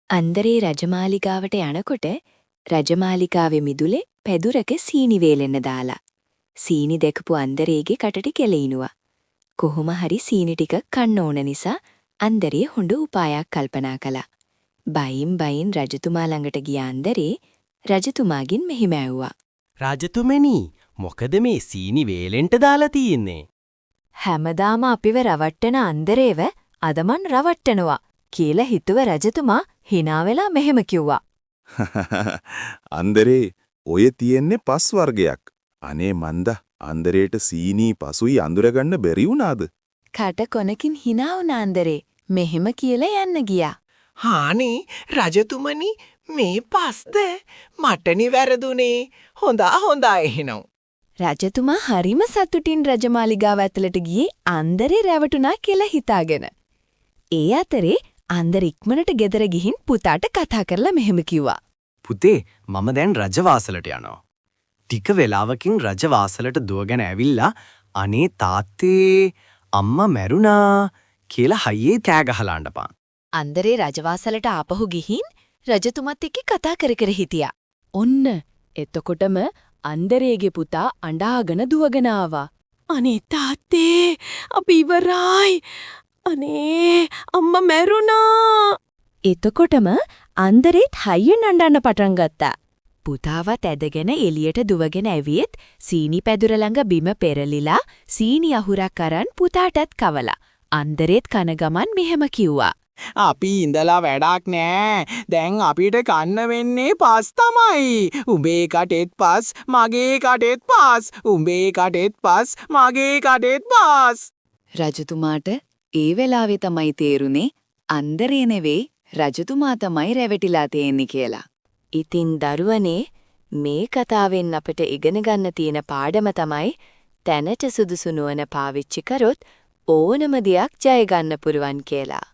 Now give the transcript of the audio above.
අන්දරේ රජමාලිගාවට යනකොට රජමාලිගාවේ මිදුලේ පැදුරක සීනි වේලෙන්න දාලා. සීනි දැකපු අන්දරේගේ කටට කෙලෙිනුවා. කොහොම හරි සීනි ටික කන්න ඕන නිසා අන්දරේ හොඳ උපායක් කල්පනා කළා. බයින් රජතුමා ළඟට ගිය අන්දරේ රජතුමාගෙන් මෙහිම ඇහුවා. රජතුමනි, මොකද මේ සීනි වේලෙන්ට දාලා තියෙන්නේ? හැමදාම අපිව රවට්ටන අන්දරේව අද මන් රවට්ටනවා කියලා හිතුව රජතුමා hina වෙලා මෙහෙම කිව්වා. අන්දරේ ඔය තියෙන්නේ පස් වර්ගයක්. අනේ මන්ද අන්දරේට සීනි පසුයි අඳුරගන්න බැරි වුණාද? කට කොනකින් hina වුණ අන්දරේ මෙහෙම කියලා යන්න ගියා. හානේ රජතුමනි, මේ පස්ද මටනි වැරදුනේ. හොඳා එහෙනම්. රජතුමා හරිම සතුටින් රජමාලිගාව ඇතුළට ගියේ අන්දරේ රැවටුණා කියලා හිතාගෙන. ඒ අතරේ අන්දර ඉක්මනට ගෙදර ගිහින් පුතාට කතා කරලා මෙහෙම කිව්වා. පුතේ, මම දැන් රජවාසලට යනවා. ටික වෙලාවකින් රජවාසලට දුවගෙන ඇවිල්ලා අනේ තාත්තේ අම්මා මැරුණා කියලා හයියේ කෑ ගහලා අඬපන්. අන්දරේ රජවාසලට ආපහු ගිහින් රජතුමත් එක්ක කතා කර හිටියා. ඔන්න එතකොටම අන්දරේගේ පුතා අඬාගෙන දුවගෙන ආවා. අනේ තාත්තේ අපි ඉවරයි. අනේ අම්මා මැරුණා. එතකොටම අන්දරේත් හයියෙන් අඬන්න පටන් ගත්තා. පුතාවත් ඇදගෙන එළියට දුවගෙන ඇවිත් සීනි පැදුර ළඟ බිම පෙරලිලා සීනි අහුරක් අරන් පුතාටත් කවලා. අන්දරේත් කන ගමන් මෙහෙම කිව්වා. අපි ඉඳලා වැඩක් නෑ. දැන් අපිට කන්න වෙන්නේ පස් තමයි. උඹේ කටෙත් පස්, මගේ කටෙත් පස්. උඹේ කටෙත් පස්, මගේ කටෙත් පස්. රජතුමාට ඒ වෙලාවේ තමයි තේරුනේ අන්දරේ නෙවෙයි රජතුමා තමයි රැවටිලා තියෙන්නේ කියලා. ඉතින් දරුවනේ, මේ කතාවෙන් අපිට ඉගෙන ගන්න තියෙන පාඩම තමයි තැනට සුදුසු නුවණ පාවිච්චි කරොත් ඕනම දෙයක් ජය ගන්න පුරුවන් කියලා.